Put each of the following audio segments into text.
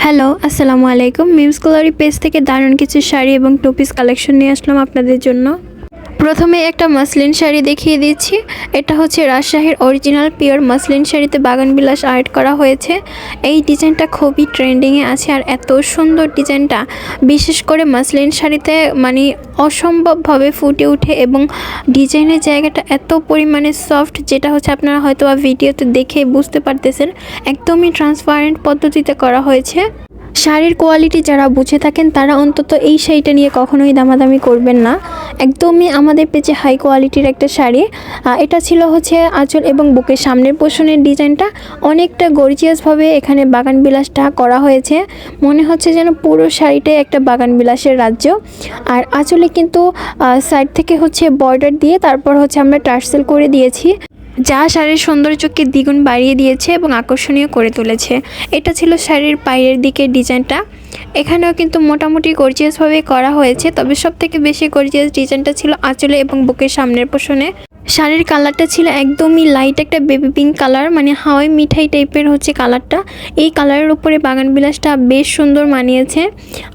Hello, আসসালামু আলাইকুম। Memes glory page থেকে দারুণ কিছু শাড়ি এবং টু পিস কালেকশন নিয়ে আসলাম আপনাদের জন্য। প্রথমে একটা মাসলিন শাড়ি দেখিয়ে দিচ্ছি। এটা হচ্ছে রাজশাহীর অরিজিনাল পিওর মাসলিন শাড়িতে বাগান বিলাস আর্ট করা হয়েছে। এই ডিজাইনটা খুবই ট্রেন্ডিংয়ে আছে আর এত সুন্দর ডিজাইনটা বিশেষ করে মাসলিন শাড়িতে মানে অসম্ভবভাবে ফুটে ওঠে এবং ডিজাইনের জায়গাটা এত পরিমাণে সফট, যেটা হচ্ছে আপনারা হয়তো ভিডিওতে দেখে বুঝতে পারতেছেন। একদমই ট্রান্সপারেন্ট পদ্ধতিতে করা হয়েছে। শাড়ির কোয়ালিটি যারা বুঝে থাকেন তারা অন্তত এই শাড়িটা নিয়ে কখনোই দামাদামি করবেন না। একদমই আমাদের পেজে হাই কোয়ালিটির একটা শাড়ি। এটা ছিল হচ্ছে আঁচল এবং বুকের সামনের পোর্শনের ডিজাইনটা অনেকটা গর্জিয়াসভাবে এখানে বাগান বিলাসটা করা হয়েছে। মনে হচ্ছে যেন পুরো শাড়িটাই একটা বাগান বিলাসের রাজ্য। আর আঁচলে কিন্তু সাইড থেকে হচ্ছে বর্ডার দিয়ে তারপর হচ্ছে আমরা টার্সেল করে দিয়েছি, যা শাড়ির সৌন্দর্যকে দ্বিগুণ বাড়িয়ে দিয়েছে এবং আকর্ষণীয় করে তুলেছে। এটা ছিল শাড়ির পায়ের দিকের ডিজাইনটা। এখানেও কিন্তু মোটামুটি গর্জিয়াসভাবে করা হয়েছে, তবে সবথেকে বেশি গর্জিয়াস ডিজাইনটা ছিল আঁচলে এবং বুকের সামনের পোর্শনে। শাড়ির কালারটা ছিল একদমই লাইট একটা বেবি পিঙ্ক কালার, মানে হাওয়াই মিঠাই টাইপের হচ্ছে কালারটা। এই কালারের উপরে বাগান বিলাসটা বেশ সুন্দর মানিয়েছে।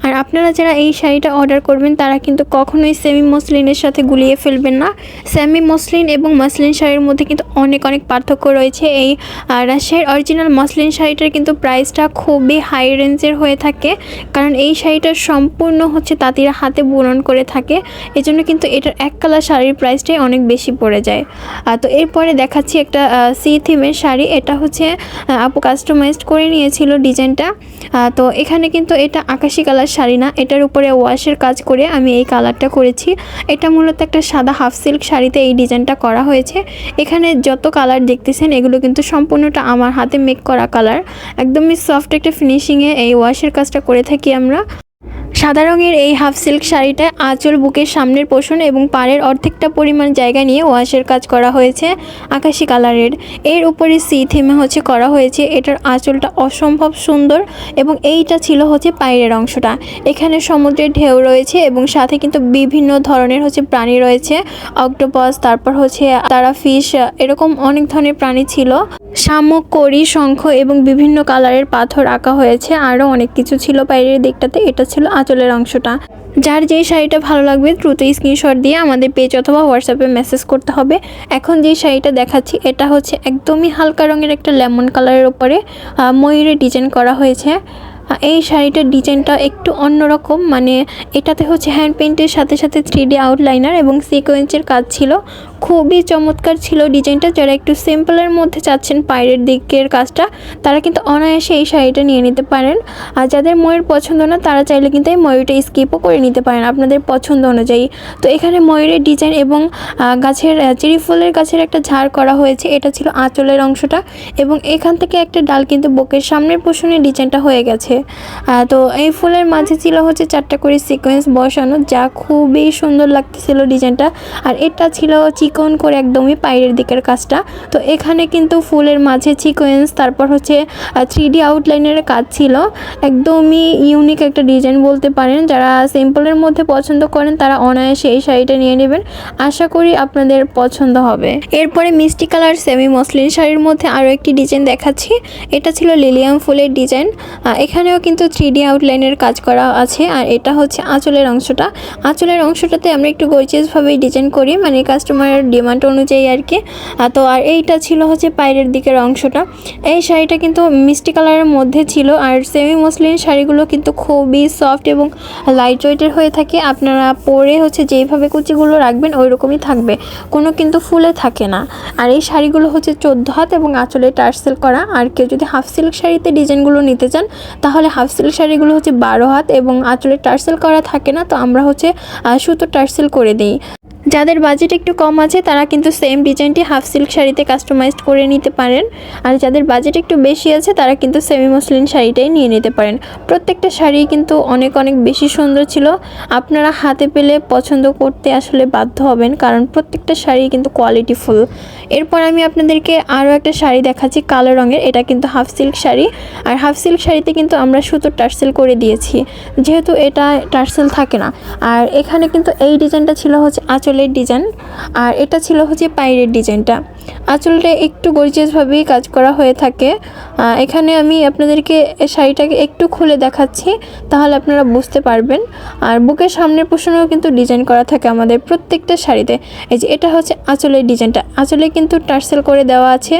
আর আপনারা যারা এই শাড়িটা অর্ডার করবেন তারা কিন্তু কখনোই সেমি মসলিনের সাথে গুলিয়ে ফেলবেন না। সেমি মসলিন এবং মসলিন শাড়ির মধ্যে কিন্তু অনেক পার্থক্য রয়েছে। এই রাজশাহীর অরিজিনাল মসলিন শাড়িটার কিন্তু প্রাইসটা খুবই হাই রেঞ্জের হয়ে থাকে, কারণ এই শাড়িটা সম্পূর্ণ হচ্ছে তাঁতিরা হাতে বুনন করে থাকে। এজন্য কিন্তু এটার এক কালার শাড়ির প্রাইসটাই অনেক বেশি পড়ে যায়। তো এরপরে দেখাচ্ছি একটা সি থিমের শাড়ি। এটা হচ্ছে আপু কাস্টমাইজড করে নিয়েছিল ডিজাইনটা। তো এখানে কিন্তু এটা আকাশি কালার শাড়ি না, এটার উপরে ওয়াশের কাজ করে আমি এই কালারটা করেছি। এটা মূলত একটা সাদা হাফ সিল্ক শাড়িতে এই ডিজাইনটা করা হয়েছে। এখানে যত কালার দেখতেছেন এগুলো কিন্তু সম্পূর্ণটা আমার হাতে মেক করা কালার। একদমই সফট একটা ফিনিশিংয়ে এই ওয়াশের কাজটা করে থাকি আমরা। সাদা রঙের এই হাফ সিল্ক শাড়িটায় আঁচল বুকের সামনের পোর্শন এবং পাড়ের অর্ধেকটা পরিমাণ জায়গা নিয়ে ওয়াশের কাজ করা হয়েছে আকাশি কালারের। এর উপরে সি থিমে হচ্ছে করা হয়েছে। এটার আঁচলটা অসম্ভব সুন্দর এবং এইটা ছিল হচ্ছে পায়ের অংশটা। এখানে সমুদ্রের ঢেউ রয়েছে এবং সাথে কিন্তু বিভিন্ন ধরনের হচ্ছে প্রাণী রয়েছে, অক্টোপাস, তারপর হচ্ছে তারা ফিশ, এরকম অনেক ধরনের প্রাণী ছিল। শামুক, কড়ি, শঙ্খ এবং বিভিন্ন কালারের পাথর আঁকা হয়েছে। আরও অনেক কিছু ছিল বাইরের দিকটাতে। এটা ছিল আঁচলের অংশটা। যার যেই শাড়িটা ভালো লাগবে দ্রুত স্ক্রিনশট দিয়ে আমাদের পেজ অথবা হোয়াটসঅ্যাপে মেসেজ করতে হবে। এখন যেই শাড়িটা দেখাচ্ছি এটা হচ্ছে একদমই হালকা রঙের একটা লেমন কালারের উপরে ময়ূরের ডিজাইন করা হয়েছে। এই শাড়িটার ডিজাইনটা একটু অন্যরকম, মানে এটাতে হচ্ছে হ্যান্ড পেইন্টের সাথে সাথে 3D আউটলাইনার এবং সিকোয়েন্সের কাজ ছিল। খুবই চমৎকার ছিল ডিজাইনটা। যারা একটু সিম্পলের মধ্যে চাচ্ছেন পায়ের দিকের কাজটা, তারা কিন্তু অনায়াসে এই শাড়িটা নিয়ে নিতে পারেন। আর যাদের ময়ূর পছন্দ না তারা চাইলে কিন্তু এই ময়ূরটা স্কিপও করে নিতে পারেন আপনাদের পছন্দ অনুযায়ী। তো এখানে ময়ূরের ডিজাইন এবং গাছের চেরি ফুলের গাছের একটা ঝাড় করা হয়েছে। এটা ছিল আঁচলের অংশটা এবং এখান থেকে একটা ডাল কিন্তু বুকের সামনের পোর্শনে ডিজাইনটা হয়ে গেছে। তো এই ফুলের মাঝে ছিল হচ্ছে 4টা করে সিকোয়েন্স বসানো, যা খুবই সুন্দর লাগতেছিল ডিজাইনটা। আর এটা ছিল চিকন করে একদমই পায়ের দিকের কাজটা। তো এখানে কিন্তু ফুলের মাঝে সিকোয়েন্স, তারপর হচ্ছে 3D আউটলাইনের কাজ ছিল। একদমই ইউনিক একটা ডিজাইন বলতে পারেন। যারা সিম্পলের মধ্যে পছন্দ করেন তারা অনায়াসে এই শাড়িটা নিয়ে নেবেন। আশা করি আপনাদের পছন্দ হবে। এরপরে মিষ্টি কালার সেমি মসলিন শাড়ির মধ্যে আরও একটি ডিজাইন দেখাচ্ছি। এটা ছিল লিলিয়াম ফুলের ডিজাইন। এখানেও কিন্তু 3D আউটলাইনের কাজ করা আছে। আর এটা হচ্ছে আঁচলের অংশটা। আঁচলের অংশটাতে আমরা একটু গর্জিয়াসভাবে ডিজাইন করি, মানে কাস্টমারের ডিমান্ড অনুযায়ী আর কি। তো আর এইটা ছিল হচ্ছে পায়ের দিকের অংশটা। এই শাড়িটা কিন্তু মিষ্টি কালারের মধ্যে ছিল। আর সেমি মসলিন শাড়িগুলো কিন্তু খুবই সফট এবং লাইট ওয়েটের হয়ে থাকে। আপনারা পরে হচ্ছে যেইভাবে কুচিগুলো রাখবেন ওই রকমই থাকবে, কোনো কিন্তু ফুলে থাকে না। আর এই শাড়িগুলো হচ্ছে 14 হাত এবং আঁচলে টার্সেল করা। আর কেউ যদি হাফ সিল্ক শাড়িতে ডিজাইনগুলো নিতে চান তাহলে হাফ সিল্ক শাড়িগুলো হচ্ছে 12 হাত এবং আঁচলে টার্সেল করা থাকে না, তো আমরা হচ্ছে সুতো টার্সেল করে দিই। যাদের বাজেট একটু কম আছে তারা কিন্তু সেম ডিজাইনটি হাফ সিল্ক শাড়িতে কাস্টমাইজড করে নিতে পারেন। আর যাদের বাজেট একটু বেশি আছে তারা কিন্তু সেমি মসলিন শাড়িটাই নিয়ে নিতে পারেন। প্রত্যেকটা শাড়ি কিন্তু অনেক বেশি সুন্দর ছিল। আপনারা হাতে পেলে পছন্দ করতে আসলে বাধ্য হবেন, কারণ প্রত্যেকটা শাড়ি কিন্তু কোয়ালিটিফুল। এরপর আমি আপনাদেরকে আরও একটা শাড়ি দেখাচ্ছি কালো রঙের। এটা কিন্তু হাফ সিল্ক শাড়ি। আর হাফ সিল্ক শাড়িতে কিন্তু আমরা সুতোর টার্সেল করে দিয়েছি, যেহেতু এটা টার্সেল থাকে না। আর এখানে কিন্তু এই ডিজাইনটা ছিল হচ্ছে আঁচল আঁচলের ডিজাইন, আর এটা ছিল হচ্ছে পায়ের ডিজাইনটা। আঁচলটা একটু গর্জিয়াসভাবেই কাজ করা হয়ে থাকে। এখানে আমি আপনাদেরকে শাড়িটাকে একটু খুলে দেখাচ্ছি, তাহলে আপনারা বুঝতে পারবেন। আর বুকের সামনের পোর্শনেও কিন্তু ডিজাইন করা থাকে আমাদের প্রত্যেকটা শাড়িতে। এই যে এটা হচ্ছে আঁচলের ডিজাইনটা, আঁচলে কিন্তু টার্সেল করে দেওয়া আছে,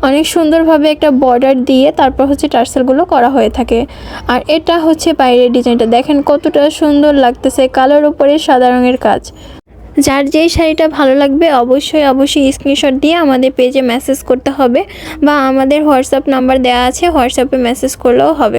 অনেক সুন্দরভাবে একটা বর্ডার দিয়ে তারপর হচ্ছে টার্সেলগুলো করা হয়ে থাকে। আর এটা হচ্ছে পায়ের ডিজাইনটা, দেখেন কতটা সুন্দর লাগতেছে, কালোর উপরে সাদা রঙের কাজ। যার যেই শাড়িটা ভালো লাগবে অবশ্যই স্ক্রিনশট দিয়ে আমাদের পেজে মেসেজ করতে হবে, বা আমাদের হোয়াটসঅ্যাপ নাম্বার দেওয়া আছে, হোয়াটসঅ্যাপে মেসেজ করলেও হবে।